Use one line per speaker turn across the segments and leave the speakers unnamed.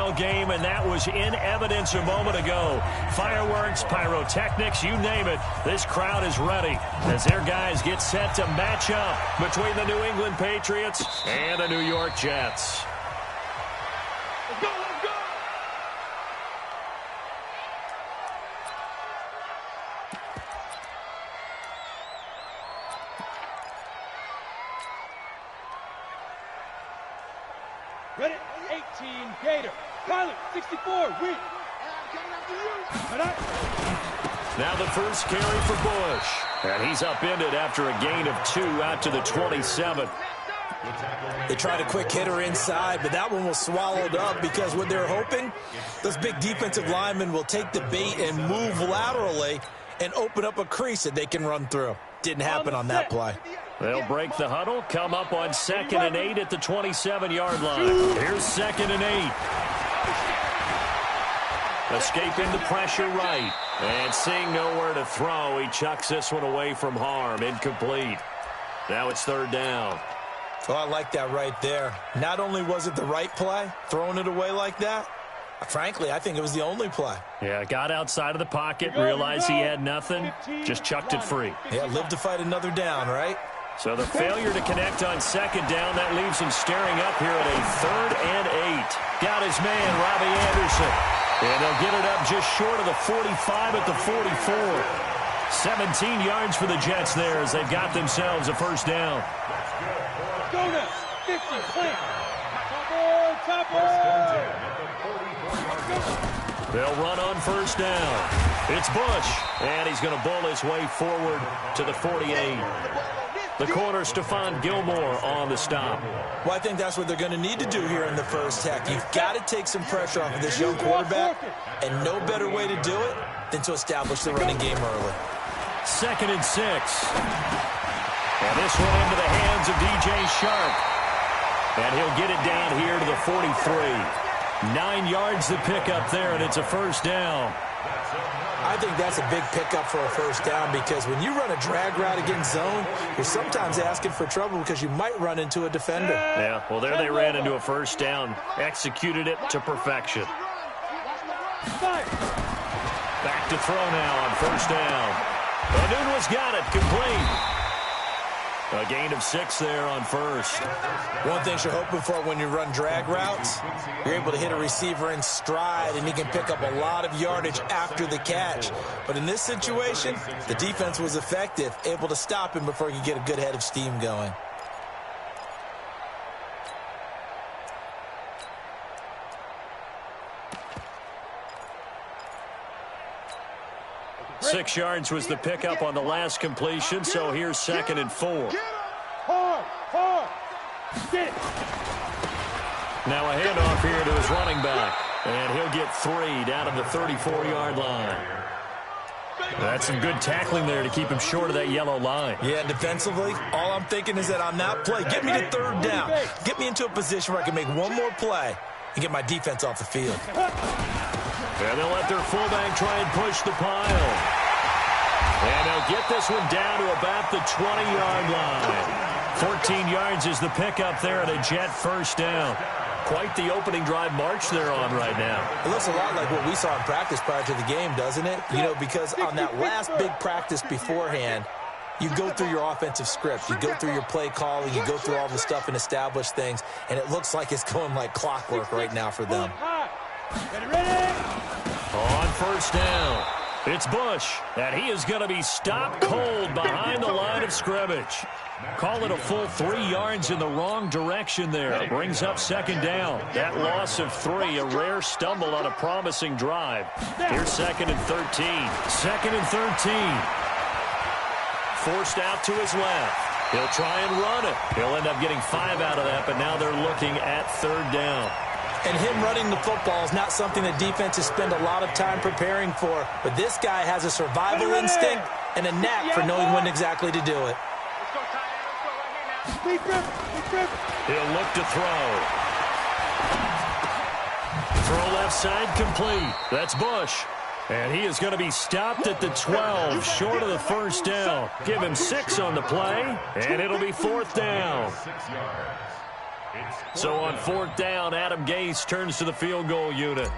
NFL game, and that was in evidence a moment ago. Fireworks, pyrotechnics, you name it. This crowd is ready as their guys get set to match up between the New England Patriots and the New York Jets.
Let's go, let's go! Ready? 18, Gator. Pilot, 64, weak.
Now the first carry for Bush. And he's upended after a gain of 2 out to the 27.
They tried a quick hitter inside, but that one was swallowed up because what they're hoping, those big defensive linemen will take the bait and move laterally and open up a crease that they can run through. Didn't happen on that play.
They'll break the huddle, come up on 2nd and 8 at the 27-yard line. Here's 2nd and 8. Escaping the pressure right. And seeing nowhere to throw, he chucks this one away from harm. Incomplete. Now it's 3rd down.
Oh, I like that right there. Not only was it the right play, throwing it away like that, frankly, I think it was the only play.
Yeah, got outside of the pocket, realized he had nothing, just chucked it free.
Yeah, live to fight another down, right?
So the failure to connect on 2nd down, that leaves him staring up here at a 3rd and 8. Got his man, Robbie Anderson. And they'll get it up just short of the 45 at the 44. 17 yards for the Jets there as they've got themselves a 1st down.
Go now, 50, clear.
They'll run on 1st down. It's Bush, and he's going to bowl his way forward to the 48. The corner, Stephon Gilmore, on the stop.
Well, I think that's what they're going to need to do here in the first half. You've got to take some pressure off of this young quarterback, and no better way to do it than to establish the running game early.
2nd and 6. And this one into the hands of DJ Shark. And he'll get it down here to the 43. 9 yards to pick up there, and it's a 1st down.
I think that's a big pickup for a 1st down because when you run a drag route against zone, you're sometimes asking for trouble because you might run into a defender.
Yeah, well, there they ran into a 1st down, executed it to perfection. Back to throw now on 1st down. Nunez got it, complete. A gain of 6 there on 1st.
One thing you're hoping for when you run drag routes, you're able to hit a receiver in stride, and he can pick up a lot of yardage after the catch. But in this situation, the defense was effective, able to stop him before he could get a good head of steam going.
Six yards was the pickup on the last completion, so here's 2nd and 4. Now a handoff here to his running back, and he'll get 3 down at the 34-yard line. That's some good tackling there to keep him short of that yellow line.
Yeah, defensively, all I'm thinking is that on that play, get me to 3rd down. Get me into a position where I can make one more play and get my defense off the field.
And they'll let their fullback try and push the pile. And they'll get this one down to about the 20-yard line. 14 yards is the pickup there at a Jet 1st down. Quite the opening drive march they're on right now.
It looks a lot like what we saw in practice prior to the game, doesn't it? You know, because on that last big practice beforehand, you go through your offensive script. You go through your play calling. You go through all the stuff and establish things. And it looks like it's going like clockwork right now for them.
On 1st down, it's Bush, and he is going to be stopped cold behind the line of scrimmage. Call it a full 3 yards in the wrong direction there. Brings up 2nd down. That loss of 3, a rare stumble on a promising drive. Here's 2nd and 13. 2nd and 13. Forced out to his left. He'll try and run it. He'll end up getting 5 out of that, but now they're looking at 3rd down.
And him running the football is not something that defenses spend a lot of time preparing for. But this guy has a survival instinct and a knack for knowing when exactly to do it.
He'll look to throw. Throw left side complete. That's Bush. And he is going to be stopped at the 12, short of the 1st down. Give him 6 on the play, and it'll be 4th down. So on 4th down, Adam Gase turns to the field goal unit.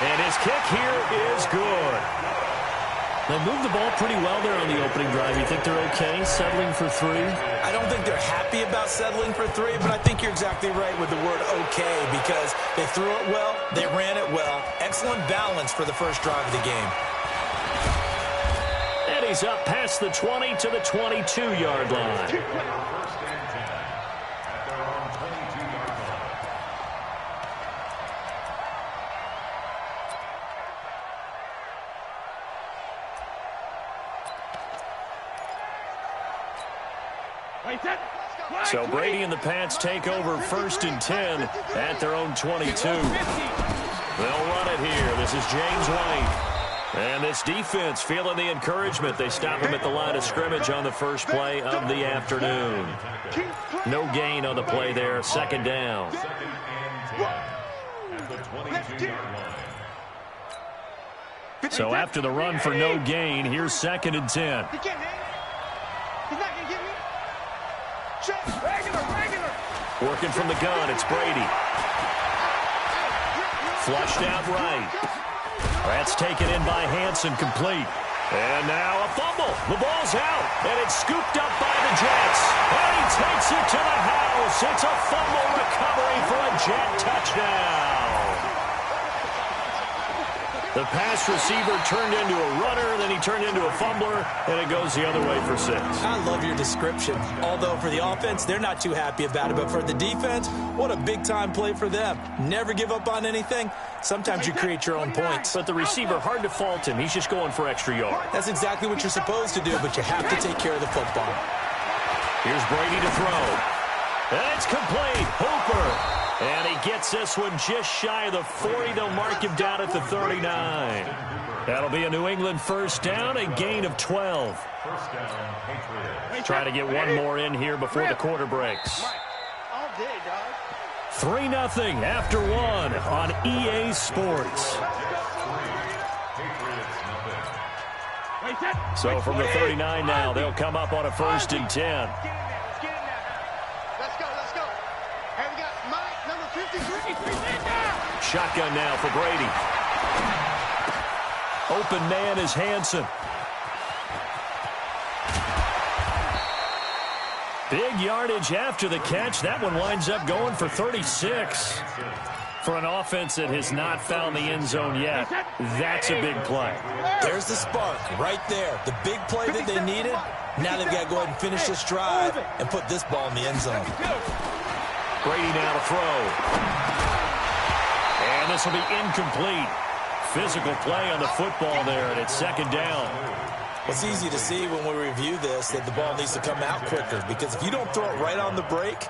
And his kick here is good. They moved the ball pretty well there on the opening drive. You think they're okay settling for 3?
I don't think they're happy about settling for 3, but I think you're exactly right with the word okay, because they threw it well, they ran it well. Excellent balance for the first drive of the game.
And he's up past the 20 to the 22-yard line. So Brady and the Pats take over 1st and 10 at their own 22. They'll run it here. This is James White. And this defense feeling the encouragement. They stop him at the line of scrimmage on the first play of the afternoon. No gain on the play there. 2nd down. So after the run for no gain, here's 2nd and 10. Working from the gun, it's Brady. Flushed out right. That's taken in by Hansen, complete. And now a fumble. The ball's out, and it's scooped up by the Jets. And he takes it to the house. It's a fumble recovery for a Jet touchdown. The pass receiver turned into a runner, then he turned into a fumbler, and it goes the other way for 6.
I love your description. Although for the offense, they're not too happy about it. But for the defense, what a big-time play for them. Never give up on anything. Sometimes you create your own points.
But the receiver, hard to fault him. He's just going for extra yard.
That's exactly what you're supposed to do, but you have to take care of the football.
Here's Brady to throw. And it's complete. Hooper. And he gets this one just shy of the 40. They'll mark him down at the 39. That'll be a New England 1st down, a gain of 12. Try to get one more in here before the quarter breaks. 3-0 after 1 on EA Sports. So from the 39 now, they'll come up on a 1st and 10. Shotgun now for Brady. Open man is Hansen. Big yardage after the catch. That one winds up going for 36. For an offense that has not found the end zone yet, that's a big play.
There's the spark right there. The big play that they needed. Now they've got to go ahead and finish this drive and put this ball in the end zone.
Brady now to throw. And this will be incomplete. Physical play on the football there, and it's 2nd down.
It's easy to see when we review this that the ball needs to come out quicker, because if you don't throw it right on the break,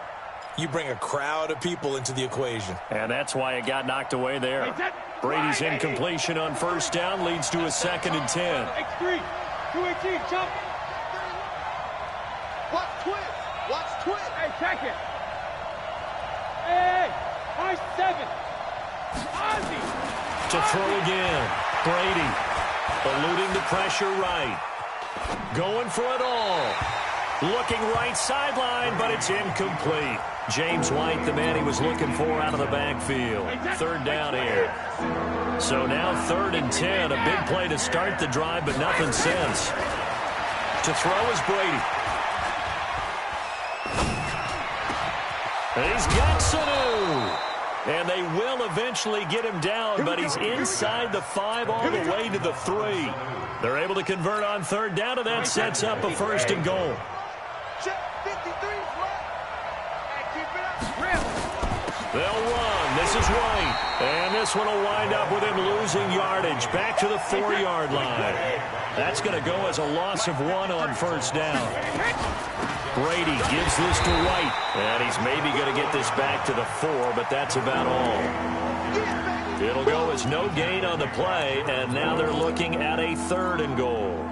you bring a crowd of people into the equation.
And that's why it got knocked away there. Brady's incompletion on 1st down leads to a 2nd and 10.
X3, 218, jump. Watch twist. Hey, check it. Hey, high 7. Ozzy.
To throw again. Brady eluding the pressure right. Going for it all. Looking right sideline, but it's incomplete. James White, the man he was looking for out of the backfield. 3rd down here. So now 3rd and 10. A big play to start the drive, but nothing since. To throw is Brady. And he's got Sanu. And they will eventually get him down, but he's inside the 5 all the way to the 3. They're able to convert on 3rd down, and that sets up a 1st and goal. They'll run. This is White. And this one will wind up with him losing yardage back to the 4-yard line. That's going to go as a loss of 1 on 1st down. Brady gives this to White. And he's maybe going to get this back to the 4, but that's about all. It'll go as no gain on the play, and now they're looking at a 3rd and goal.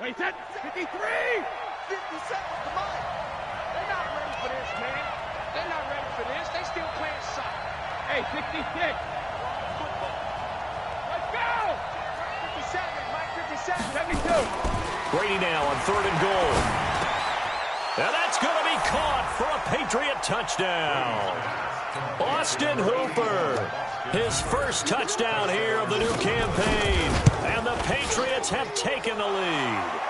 Wait, that 53! 50 seconds to mine. They're not ready for this, man. They're not ready for this. They still playing soccer. Hey, 66.
Brady now on 3rd and goal. And that's going to be caught for a Patriot touchdown. Austin Hooper, his first touchdown here of the new campaign. And the Patriots have taken the lead.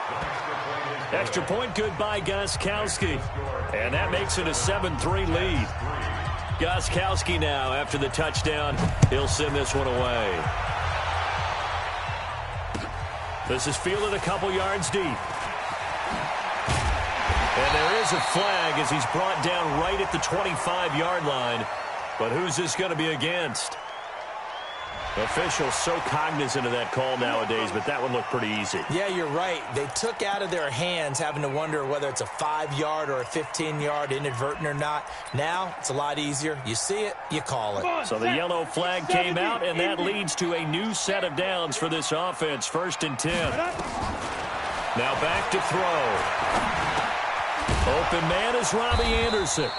Extra point good by Gostkowski. And that makes it a 7-3 lead. Gostkowski now, after the touchdown, he'll send this one away. This is fielded a couple yards deep. And there is a flag as he's brought down right at the 25-yard line. But who's this going to be against? Officials so cognizant of that call nowadays, but that one looked pretty easy.
Yeah, you're right. They took out of their hands having to wonder whether it's a 5-yard or a 15-yard, inadvertent or not. Now, it's a lot easier. You see it, you call it.
So the yellow flag came out, and that leads to a new set of downs for this offense. 1st and 10. Now back to throw. Open man is Robbie Anderson.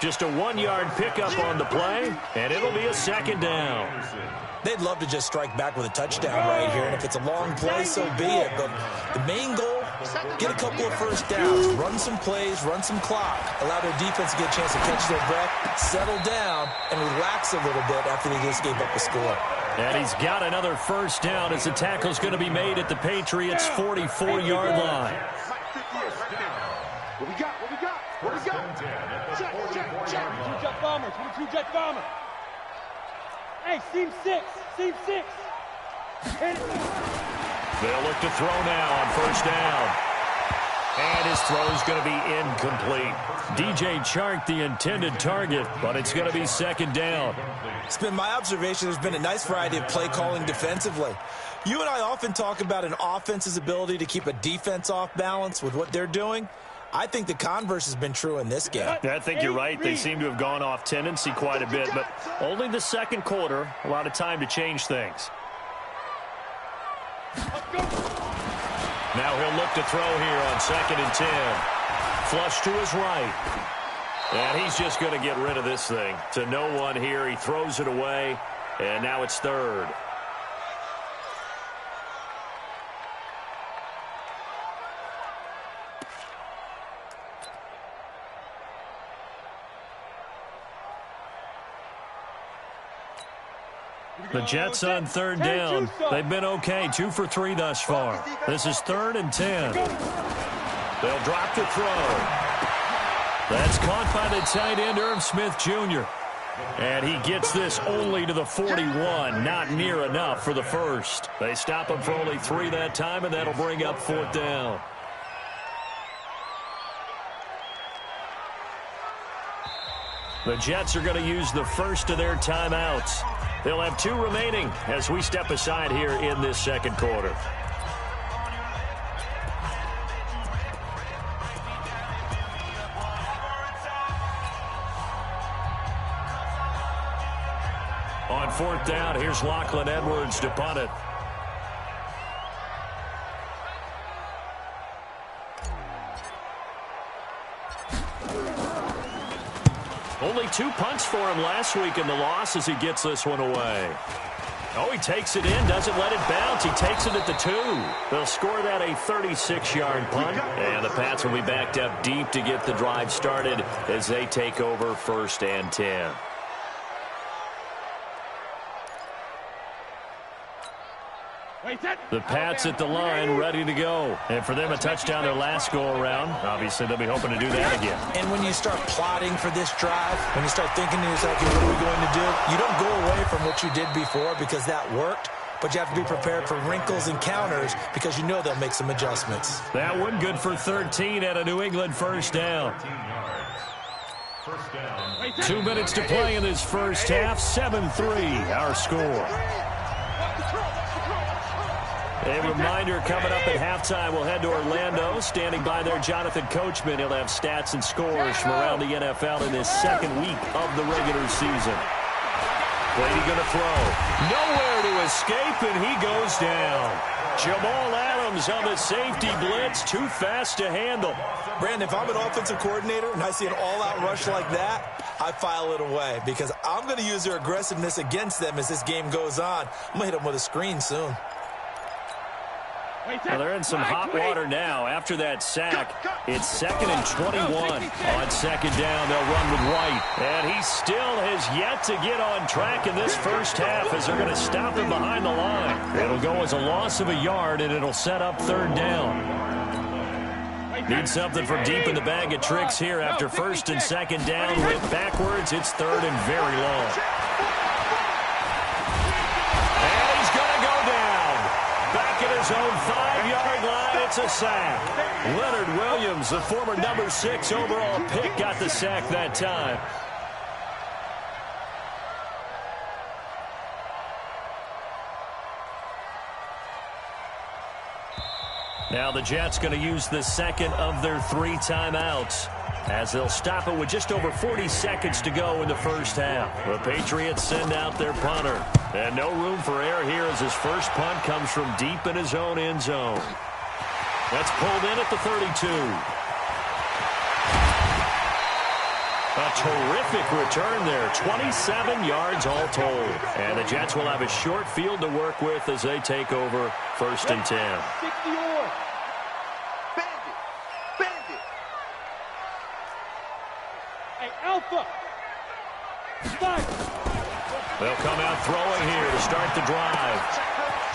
Just a 1-yard pickup on the play, and it'll be a 2nd down.
They'd love to just strike back with a touchdown right here, and if it's a long play, so be it. But the main goal, get a couple of first downs, run some plays, run some clock, allow their defense to get a chance to catch their breath, settle down, and relax a little bit after they just gave up a score.
And he's got another first down as the tackle's going to be made at the Patriots' 44-yard line.
What we got? What we got? What we got? Check.
22 jet bomber. 22 jet bomber. Hey, seam 6. Seam 6.
They'll look to throw now on 1st down. And his throw's going to be incomplete. DJ Chark, the intended target, but it's going to be 2nd down.
It's been my observation there's been a nice variety of play calling defensively. You and I often talk about an offense's ability to keep a defense off balance with what they're doing. I think the converse has been true in this game.
I think you're right. They seem to have gone off tendency quite a bit, but only the 2nd quarter, a lot of time to change things. Now he'll look to throw here on 2nd and 10. Flush to his right. And he's just going to get rid of this thing. To no one here. He throws it away, and now it's 3rd. The Jets on 3rd down. They've been okay. 2 for 3 thus far. This is 3rd and 10. They'll drop the throw. That's caught by the tight end, Irv Smith Jr. And he gets this only to the 41. Not near enough for the first. They stop him for only 3 that time, and that'll bring up 4th down. The Jets are going to use the first of their timeouts. They'll have 2 remaining as we step aside here in this 2nd quarter. On 4th down, here's Lachlan Edwards to punt it. Only 2 punts for him last week in the loss as he gets this one away. Oh, he takes it in, doesn't let it bounce. He takes it at the 2. They'll score that a 36-yard punt. And the Pats will be backed up deep to get the drive started as they take over 1st and 10. The Pats at the line, ready to go. And for them, a touchdown their last go-around. Obviously, they'll be hoping to do that again.
And when you start plotting for this drive, when you start thinking to yourself, okay, what are we going to do? You don't go away from what you did before because that worked, but you have to be prepared for wrinkles and counters because you know they'll make some adjustments.
That one good for 13 at a New England 1st down. 2 minutes to play in this first half. 7-3, our score. A reminder coming up at halftime, we'll head to Orlando. Standing by there, Jonathan Coachman. He'll have stats and scores from around the NFL in his 2nd week of the regular season. Brady going to throw. Nowhere to escape, and he goes down. Jamal Adams on the safety blitz. Too fast to handle.
Brandon, if I'm an offensive coordinator and I see an all-out rush like that, I file it away because I'm going to use their aggressiveness against them as this game goes on. I'm going to hit them with a screen soon.
Well, they're in some hot water now. After that sack, it's 2nd and 21. On 2nd down, they'll run with White. And he still has yet to get on track in this first half as they're going to stop him behind the line. It'll go as a loss of a yard, and it'll set up 3rd down. Need something from deep in the bag of tricks here after 1st and 2nd down. Went backwards. It's 3rd and very long. And he's going to go down. Back at his own 5-yard line, it's a sack. Leonard Williams, the former number 6 overall pick, got the sack that time. Now the Jets going to use the 2nd of their 3 timeouts as they'll stop it with just over 40 seconds to go in the first half. The Patriots send out their punter. And no room for error here as his first punt comes from deep in his own end zone. That's pulled in at the 32. A terrific return there. 27 yards all told. And the Jets will have a short field to work with as they take over 1st and 10.
Alpha.
They'll come out throwing here to start the drive.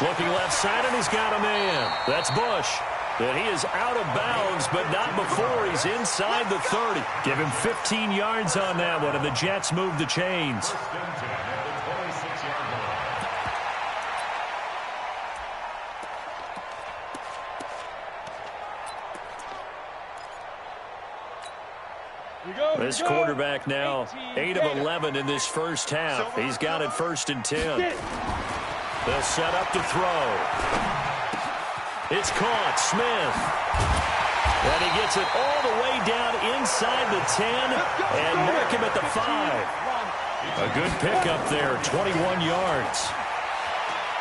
Looking left side, and he's got a man. That's Bush. And he is out of bounds, but not before he's inside the 30. Give him 15 yards on that one, and the Jets move the chains. This quarterback now 8 of 11 in this first half. He's got it 1st and 10. They'll set up to throw. It's caught. Smith. And he gets it all the way down inside the 10 and mark him at the 5. A good pickup there, 21 yards.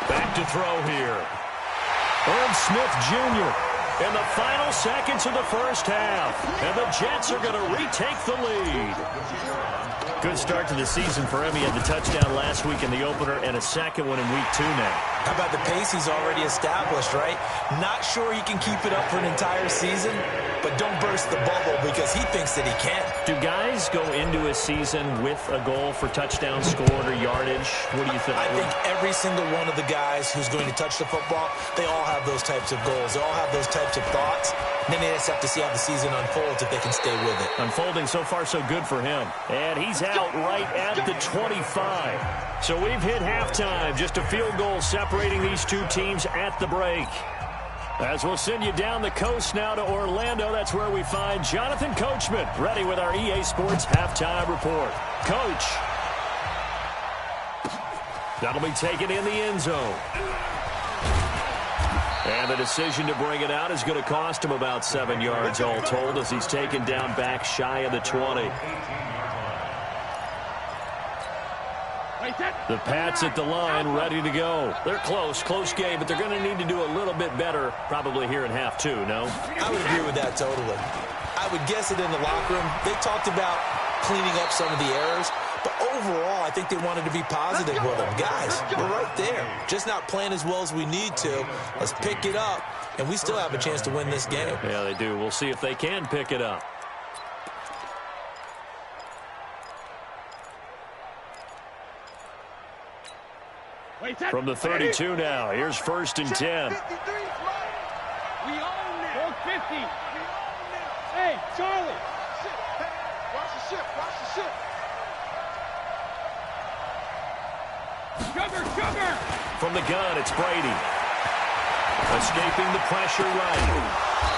Back to throw here. Irv Smith Jr. in the final seconds of the first half. And the Jets are going to retake the lead. Good start to the season for him. He had the touchdown last week in the opener and a second one in week 2 now.
How about the pace he's already established, right? Not sure he can keep it up for an entire season, but don't burst the bubble because he thinks that he can.
Do guys go into a season with a goal for touchdown scored or yardage? What do you think?
I think every single one of the guys who's going to touch the football, they all have those types of goals. They all have those types of thoughts. And then they just have to see how the season unfolds if they can stay with it.
Unfolding so far so good for him. And he's out right at the 25. So we've hit halftime. Just a field goal separating these two teams at the break. As we'll send you down the coast now to Orlando, that's where we find Jonathan Coachman, ready with our EA Sports halftime report. Coach. That'll be taken in the end zone. And the decision to bring it out is going to cost him about 7 yards all told as he's taken down back shy of the 20. The Pats at the line, ready to go. They're close game, but they're going to need to do a little bit better probably here in half 2, no?
I would agree with that totally. I would guess it in the locker room. They talked about cleaning up some of the errors, but overall, I think they wanted to be positive with them. Guys, we're right there. Just not playing as well as we need to. Let's pick it up, and we still have a chance to win this game.
Yeah, they do. We'll see if they can pick it up. From the 32 now, here's 1st and 10.
We own that. 450. Hey, Charlie.
Watch the ship. Watch the ship.
Sugar.
From the gun, it's Brady. Escaping the pressure right.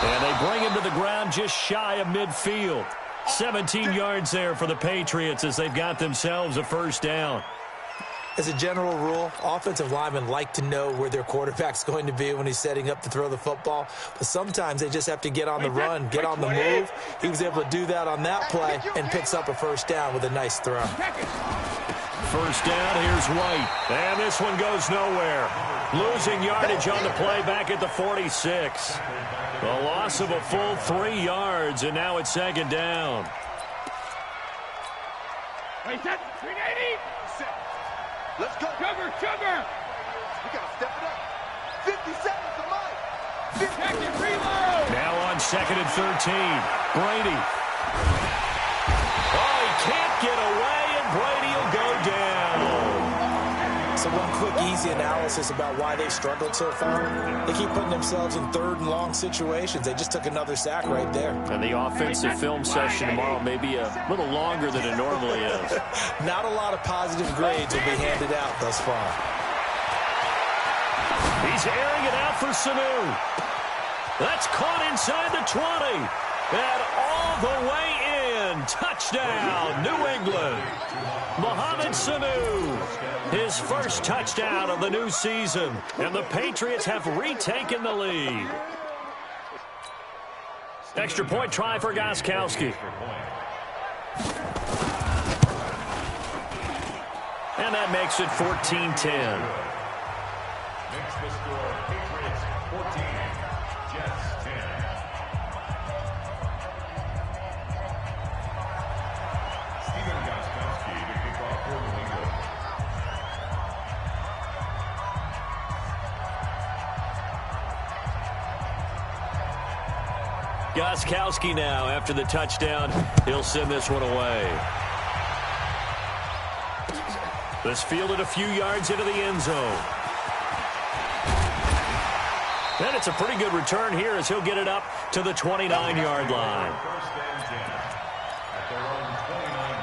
And they bring him to the ground just shy of midfield. 17 yards there for the Patriots as they've got themselves a first down.
As a general rule, offensive linemen like to know where their quarterback's going to be when he's setting up to throw the football. But sometimes they just have to get on the run, get on the move. He was able to do that on that play and picks up a first down with a nice throw.
First down, here's White. And this one goes nowhere. Losing yardage on the play back at the 46. A loss of a full 3 yards, and now it's 2nd down.
Wait, that 380.
Let's go.
Sugar.
We got to step it up. 50 seconds to mine.
Now on 2nd and 13. Brady. Oh, he can't get away, and Brady will go down.
So one quick, easy analysis about why they've struggled so far. They keep putting themselves in 3rd and long situations. They just took another sack right there.
And the offensive film session tomorrow may be a little longer than it normally is.
Not a lot of positive grades will be handed out thus far.
He's airing it out for Sanu. That's caught inside the 20. And all the way in. Touchdown, New England. Mohamed Sanu. His first touchdown of the new season. And the Patriots have retaken the lead. Extra point try for Gostkowski. And that makes it 14-10.
Makes the score Patriots 14, Jets 10. Stephen Gostkowski to kick off for New England.
Gostkowski now after the touchdown. He'll send this one away. This fielded a few yards into the end zone. And it's a pretty good return here as he'll get it up to the 29-yard line.
First and 10 at their own 29-yard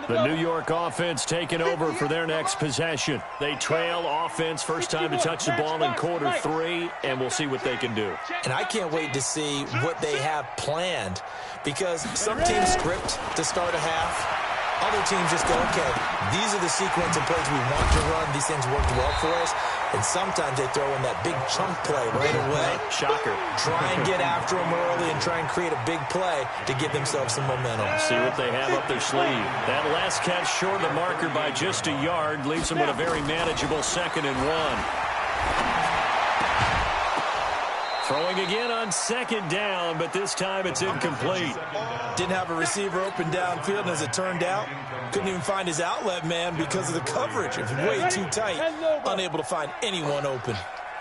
line.
The New York offense taking over for their next possession. They trail offense first time to touch the ball in quarter 3, and we'll see what they can do.
And I can't wait to see what they have planned, because some teams script to start a half. Other teams just go, okay, these are the sequence of plays we want to run. These things worked well for us. And sometimes they throw in that big chunk play right away.
Shocker.
Try and get after them early and try and create a big play to give themselves some momentum.
See what they have up their sleeve. That last catch short of the marker by just a yard leaves them with a very manageable 2nd and 1. Throwing again on 2nd down, but this time it's incomplete.
Didn't have a receiver open downfield, and as it turned out, couldn't even find his outlet man because of the coverage. It was way too tight, unable to find anyone open.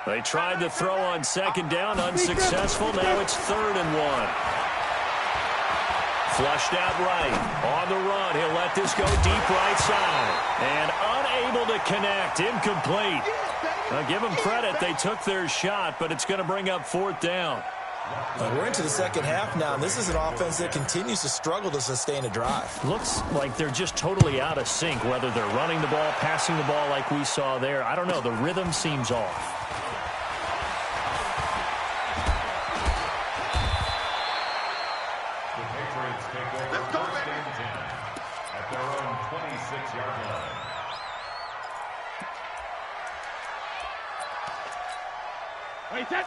They tried to throw on 2nd down, unsuccessful. Now it's 3rd and 1. Flushed out right. On the run, he'll let this go deep right side. And unable to connect, incomplete. Now, give them credit. They took their shot, but it's going to bring up 4th down.
We're into the second half now, and this is an offense that continues to struggle to sustain a drive.
Looks like they're just totally out of sync, whether they're running the ball, passing the ball like we saw there. I don't know. The rhythm seems off.
The Patriots take over first and 10 at their own 26-yard line.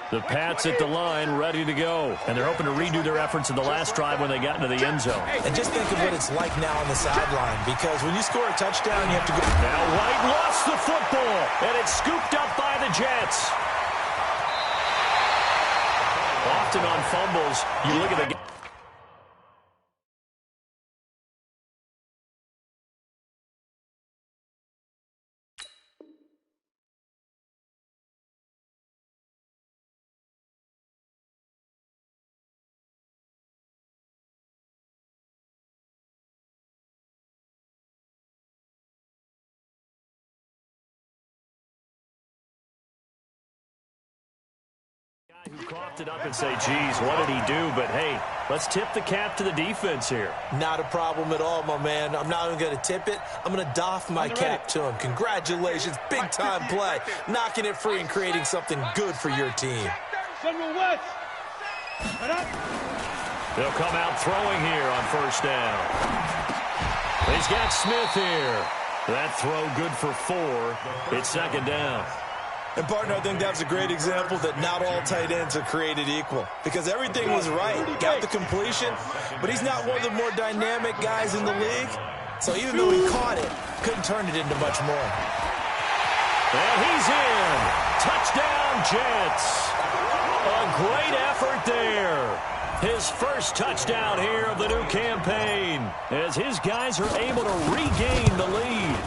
The Pats at the line, ready to go. And they're hoping to redo their efforts in the last drive when they got into the end zone.
And just think of what it's like now on the sideline, because when you score a touchdown, you have to go.
Now White lost the football, and it's scooped up by the Jets. Often on fumbles, you look at the game. Who coughed it up and say, geez, what did he do? But, hey, let's tip the cap to the defense here.
Not a problem at all, my man. I'm not even going to tip it. I'm going to doff my cap to him. Congratulations. Big-time play. Knocking it free and creating something good for your team.
West.
They'll come out throwing here on 1st down. He's got Smith here. That throw good for 4. It's 2nd down.
And, partner, I think that's a great example that not all tight ends are created equal, because everything was right. Got the completion, but he's not one of the more dynamic guys in the league. So even though he caught it, couldn't turn it into much more.
And he's in. Touchdown, Jets. A great effort there. His first touchdown here of the new campaign. as his guys are able to regain the lead.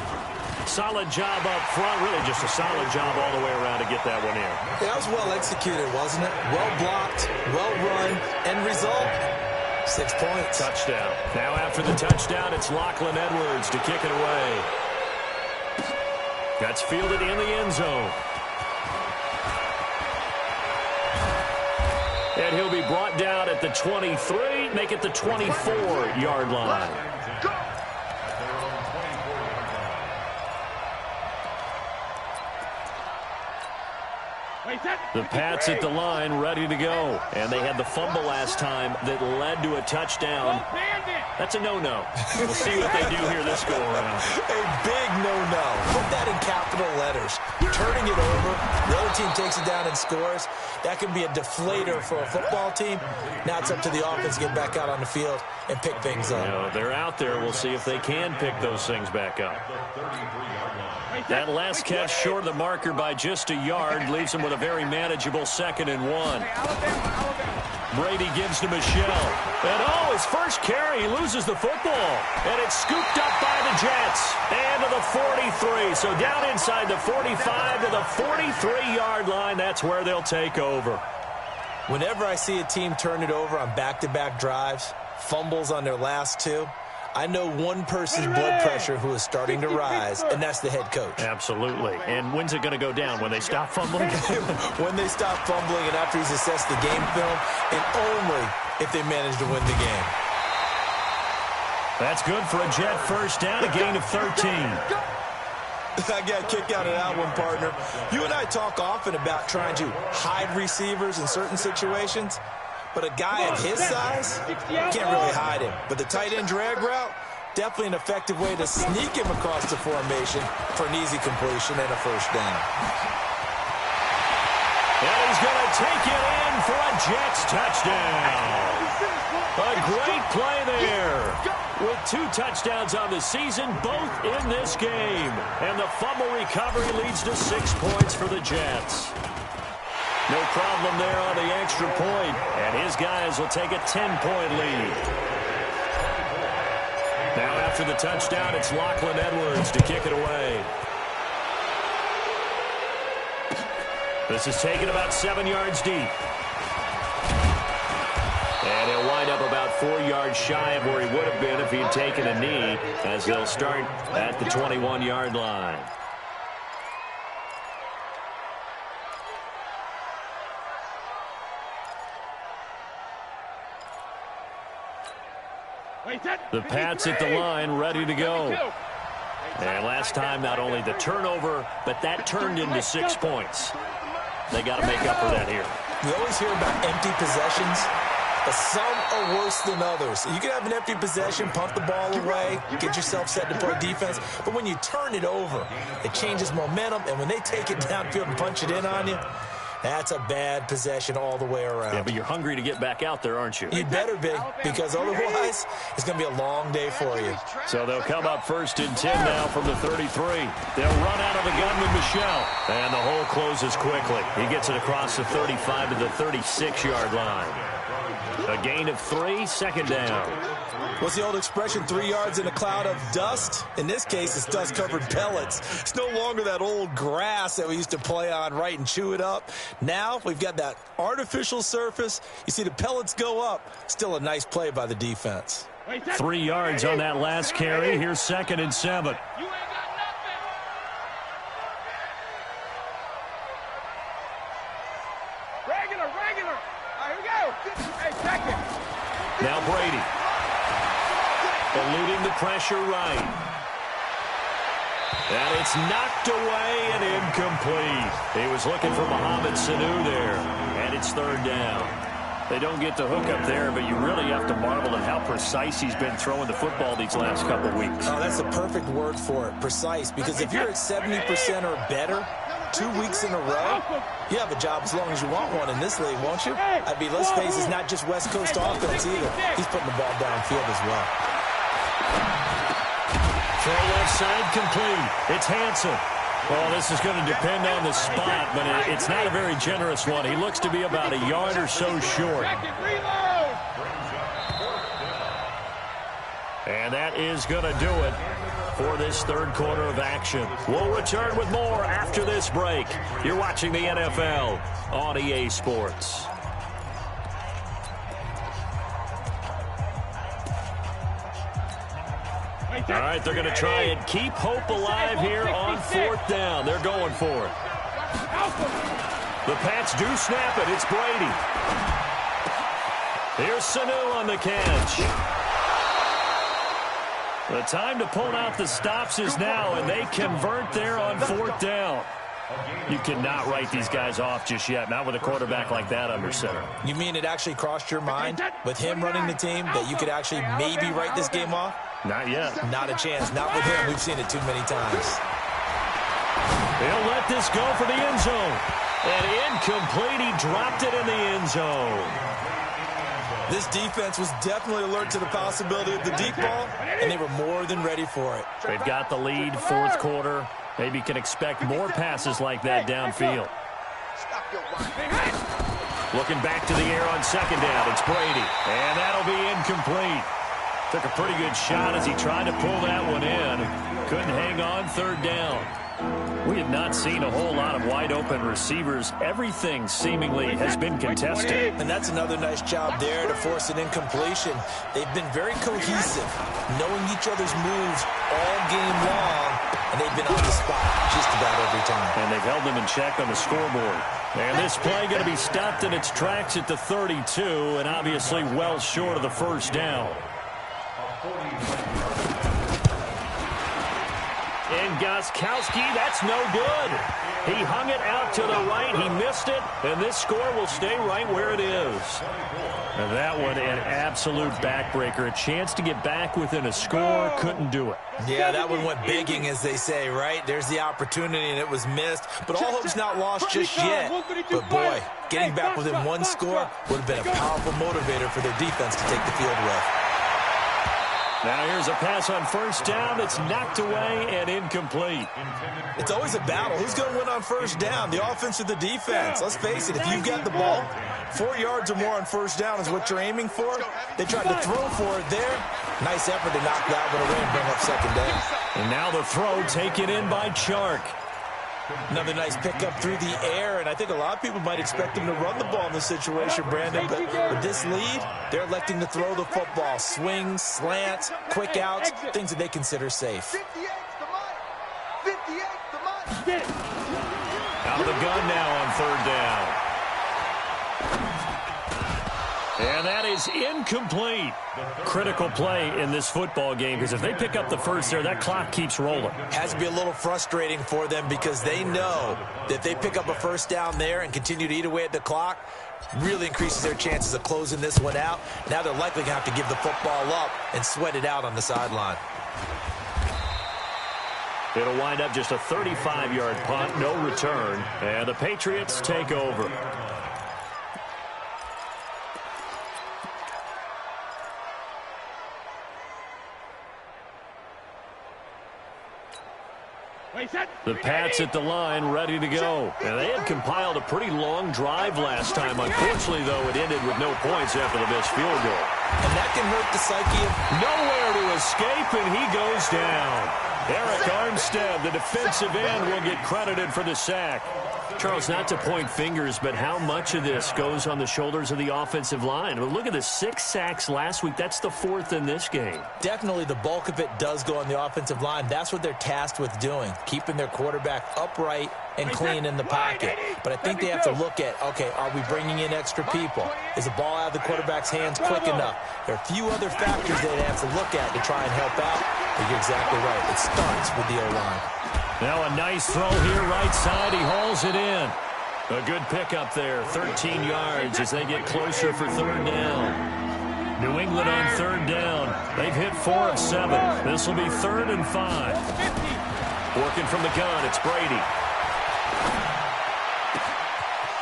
Solid job up front, really just a solid job all the way around to get that one in.
That was well executed, wasn't it? Well blocked, well run, end result, 6 points.
Touchdown. Now after the touchdown, it's Lachlan Edwards to kick it away. That's fielded in the end zone. And he'll be brought down at the 23, make it the 24-yard line. The Pats at the line, ready to go. And they had the fumble last time that led to a touchdown. That's a no-no. We'll see what they do here this go-around.
A big no-no. Put that in capital letters. Turning it over, the other team takes it down and scores. That can be a deflator for a football team. Now it's up to the offense to get back out on the field and pick things up.
You know, they're out there. We'll see if they can pick those things back up. That last catch short of the marker by just a yard leaves him with a very manageable 2nd and 1. Brady gives to Michelle. And his first carry, he loses the football. And it's scooped up by the Jets. And to the 43. So down inside the 45 to the 43-yard line. That's where they'll take over.
Whenever I see a team turn it over on back-to-back drives, fumbles on their last two, I know one person's blood pressure who is starting to rise, and that's the head coach.
Absolutely. And when's it going to go down? When they stop fumbling?
When they stop fumbling and after he's assessed the game film, and only if they manage to win the game.
That's good for a Jet first down, a gain of 13.
I got a kick out of that one, partner. You and I talk often about trying to hide receivers in certain situations. But a guy of his size, can't really hide him. But the tight end drag route, definitely an effective way to sneak him across the formation for an easy completion and a first down.
And he's going to take it in for a Jets touchdown. A great play there. With 2 touchdowns on the season, both in this game. And the fumble recovery leads to 6 points for the Jets. No problem there on the extra point, and his guys will take a 10-point lead. Now after the touchdown, it's Lachlan Edwards to kick it away. This is taken about 7 yards deep. And he'll wind up about 4 yards shy of where he would have been if he had taken a knee, as they'll start at the 21-yard line. The Pats at the line, ready to go. And last time, not only the turnover, but that turned into 6 points. They got to make up for that here.
We always hear about empty possessions, but some are worse than others. You can have an empty possession, punt the ball away, get yourself set to play defense, but when you turn it over, it changes momentum, and when they take it downfield and punch it in on you, that's a bad possession all the way around.
Yeah, but you're hungry to get back out there, aren't you?
You better be, because otherwise it's going to be a long day for you.
So they'll come up 1st and 10 now from the 33. They'll run out of the gun with Michelle. And the hole closes quickly. He gets it across the 35 to the 36-yard line. A gain of 3, 2nd down.
What's the old expression, 3 yards in a cloud of dust? In this case, it's dust-covered pellets. It's no longer that old grass that we used to play on, right, and chew it up. Now we've got that artificial surface. You see the pellets go up. Still a nice play by the defense.
3 yards on that last carry. Here's 2nd and 7.
Regular. Here we go. Hey, 2nd.
Now Brady. Eluding the pressure right. And it's knocked away and incomplete. He was looking for Mohamed Sanu there. And it's 3rd down. They don't get the hook up there, but you really have to marvel at how precise he's been throwing the football these last couple weeks.
Oh, that's the perfect word for it, precise. Because if you're at 70% or better 2 weeks in a row, you have a job as long as you want one in this league, won't you? I mean, let's face it, it's not just West Coast offense either. He's putting the ball downfield as well.
Throw left side complete. It's Hansen. Well, this is going to depend on the spot, but it's not a very generous one. He looks to be about a yard or so short. And that is going to do it for this third quarter of action. We'll return with more after this break. You're watching the NFL on EA Sports. All right, they're going to try and keep hope alive here on fourth down. They're going for it. The Pats do snap it. It's Brady. Here's Sanu on the catch. The time to pull out the stops is now, and they convert there on fourth down. You cannot write these guys off just yet, not with a quarterback like that under center.
You mean it actually crossed your mind with him running the team that you could actually maybe write this game off?
Not yet.
Not a chance. Not with him. We've seen it too many times.
They'll let this go for the end zone. And incomplete. He dropped it in the end zone.
This defense was definitely alert to the possibility of the deep ball, and they were more than ready for it.
They've got the lead, fourth quarter. Maybe can expect more passes like that downfield. Looking back to the air on second down. It's Brady. And that'll be incomplete. Took a pretty good shot as he tried to pull that one in. Couldn't hang on third down. We have not seen a whole lot of wide-open receivers. Everything seemingly has been contested.
And that's another nice job there to force an incompletion. They've been very cohesive, knowing each other's moves all game long, and they've been on the spot just about every time.
And they've held them in check on the scoreboard. And this play going to be stopped in its tracks at the 32, and obviously well short of the first down. And Gostkowski, that's no good. He hung it out to the right. He missed it, and this score will stay right where it is. And that one, an absolute backbreaker. A chance to get back within a score, couldn't do it.
Yeah, that one went begging, as they say, right? There's the opportunity, and it was missed. But all hope's not lost just yet. But, boy, getting back within one score would have been a powerful motivator for their defense to take the field with.
Now here's a pass on first down that's knocked away and incomplete.
It's always a battle. Who's going to win on first down, the offense or the defense? Let's face it, if you've got the ball, 4 yards or more on first down is what you're aiming for. They tried to throw for it there. Nice effort to knock that one away and bring up second down.
And now the throw taken in by Chark.
Another nice pickup through the air, and I think a lot of people might expect him to run the ball in this situation, Brandon, but with this lead, they're electing to throw the football. Swings, slants, quick outs, things that they consider safe.
Out of the gun now on third down. And that is incomplete. Critical play in this football game, because if they pick up the first there, that clock keeps rolling.
Has to be a little frustrating for them, because they know that if they pick up a first down there and continue to eat away at the clock, really increases their chances of closing this one out. Now they're likely going to have to give the football up and sweat it out on the sideline.
It'll wind up just a 35-yard punt, no return, and the Patriots take over. The Pats at the line, ready to go. And they had compiled a pretty long drive last time. Unfortunately, though, it ended with no points after the missed field goal.
And that can hurt the psyche of...
Nowhere to escape, and he goes down. Eric Armstead, the defensive end, will get credited for the sack. Charles, not to point fingers, but how much of this goes on the shoulders of the offensive line? Well, look at the 6 sacks last week. That's the 4th in this game.
Definitely the bulk of it does go on the offensive line. That's what they're tasked with doing, keeping their quarterback upright and clean in the pocket. But I think they have to look at, okay, are we bringing in extra people? Is the ball out of the quarterback's hands quick enough? There are a few other factors they'd have to look at to try and help out. But you're exactly right. It starts with the O-line.
Now a nice throw here, right side. He hauls it in. A good pickup there, 13 yards as they get closer for third down. New England on third down. They've hit 4 of 7. This will be 3rd and 5. Working from the gun, it's Brady.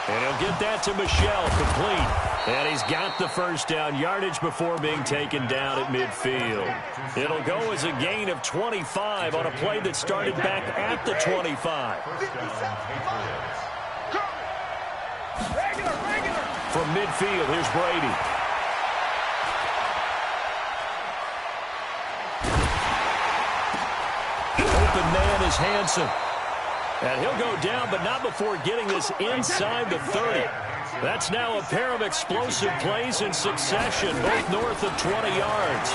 And he'll get that to Michel, complete. And he's got the first down, yardage before being taken down at midfield. It'll go as a gain of 25 on a play that started back at the 25. From midfield, here's Brady. open man is Hansen. And he'll go down, but not before getting this inside the 30. That's now a pair of explosive plays in succession, both north of 20 yards.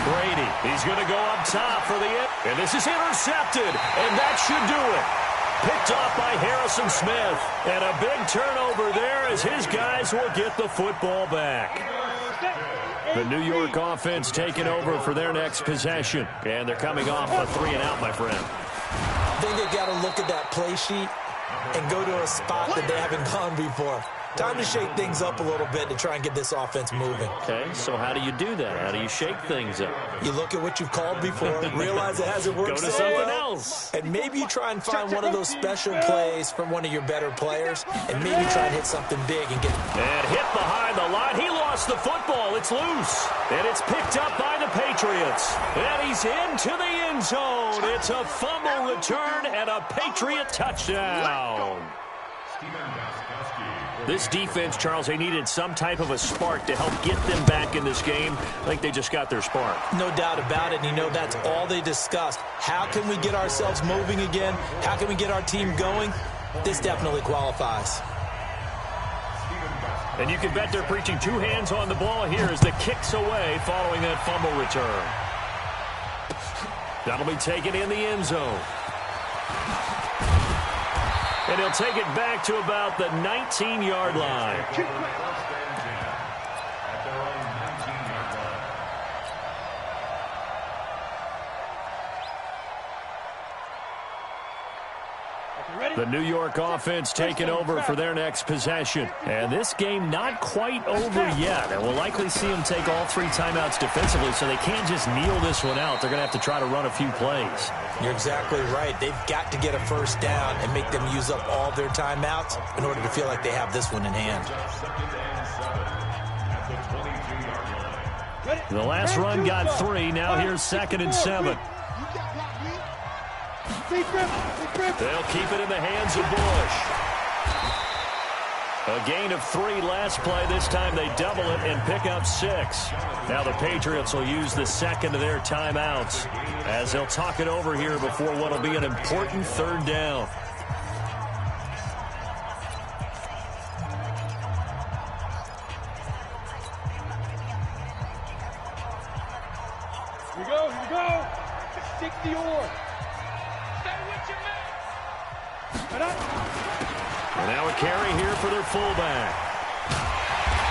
Brady, he's going to go up top for the end. And this is intercepted, and that should do it. Picked off by Harrison Smith. And a big turnover there as his guys will get the football back. The New York offense taking over for their next possession. And they're coming off a 3-and-out, my friend.
I think they got to look at that play sheet and go to a spot that they haven't gone before. Time to shake things up a little bit to try and get this offense moving.
Okay, so how do you do that? How do you shake things up?
You look at what you've called before, realize it hasn't worked
so
something
well,
else. And maybe you try and find one of those special plays from one of your better players, and maybe try and hit something big and get it.
And hit behind the line. He lost the football. It's loose. And it's picked up by the Patriots. And he's into the end zone. It's a fumble return and a Patriot touchdown. This defense, Charles, they needed some type of a spark to help get them back in this game. I think they just got their spark.
No doubt about it. And you know, that's all they discussed. How can we get ourselves moving again? How can we get our team going? This definitely qualifies.
And you can bet they're preaching two hands on the ball here as the kick's away following that fumble return. That'll be taken in the end zone. And he'll take it back to about the 19-yard line. The New York offense taking over for their next possession. And this game not quite over yet. And we'll likely see them take all three timeouts defensively, so they can't just kneel this one out. They're going to have to try to run a few plays.
You're exactly right. They've got to get a first down and make them use up all their timeouts in order to feel like they have this one in hand.
The last run got 3. Now here's 2nd and 7. They'll keep it in the hands of Bush. A gain of 3 last play. This time they double it and pick up 6. Now the Patriots will use the second of their timeouts as they'll talk it over here before what will be an important 3rd down.
Here we go, here we go. 60 or.
And now a carry here for their fullback.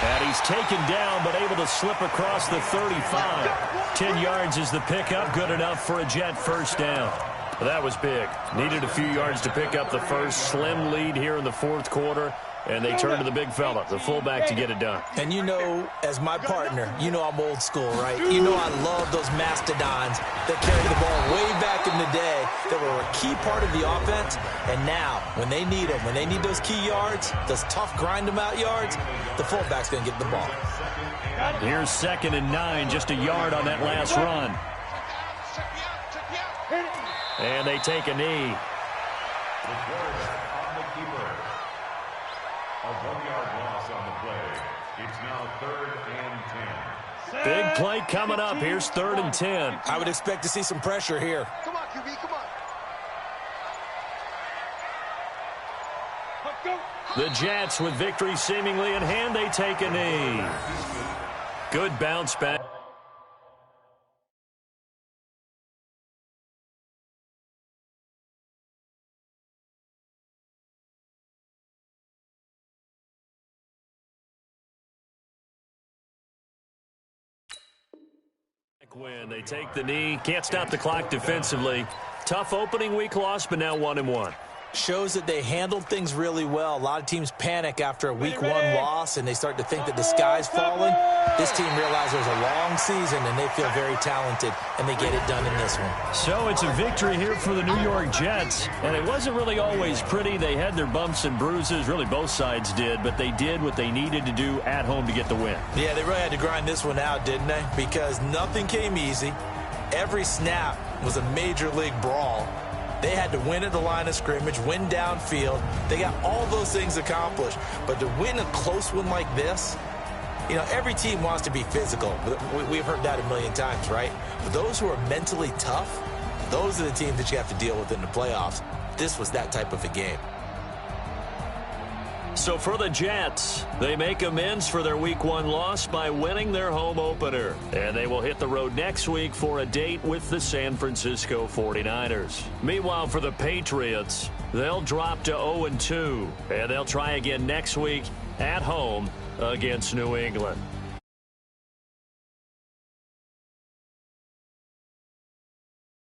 And he's taken down but able to slip across the 35. 10 yards is the pickup. Good enough for a Jet first down. Well, that was big. Needed a few yards to pick up the first. Slim lead here in the 4th quarter. And they turn to the big fella, the fullback, to get it done.
And you know, as my partner, you know I'm old school, right? You know I love those mastodons that carried the ball way back in the day that were a key part of the offense. And now, when they need them, when they need those key yards, those tough grind-them-out yards, the fullback's going to get the ball.
Here's 2nd and 9, just a yard on that last run. And they take a knee.
A 1-yard loss on the play. It's now 3rd and 10.
Big play coming up. Here's 3rd and 10.
I would expect to see some pressure here.
Come on, QB, come on.
The Jets, with victory seemingly in hand, they take a knee. Good bounce back. Win. They take the knee. Can't stop the clock defensively. Tough opening week loss, but now 1-1.
Shows that they handled things really well. A lot of teams panic after a week 1 loss, and they start to think that the sky's falling. This team realizes there's a long season, and they feel very talented, and they get it done in this one.
So it's a victory here for the New York Jets, and it wasn't really always pretty. They had their bumps and bruises. Really, both sides did, but they did what they needed to do at home to get the win.
Yeah, they really had to grind this one out, didn't they? Because nothing came easy. Every snap was a major league brawl. They had to win at the line of scrimmage, win downfield. They got all those things accomplished. But to win a close one like this, you know, every team wants to be physical. We've heard that a million times, right? But those who are mentally tough, Those are the teams that you have to deal with in the playoffs. This was that type of a game.
So for the Jets, they make amends for their Week 1 loss by winning their home opener. And they will hit the road next week for a date with the San Francisco 49ers. Meanwhile, for the Patriots, they'll drop to 0-2. And they'll try again next week at home against New England.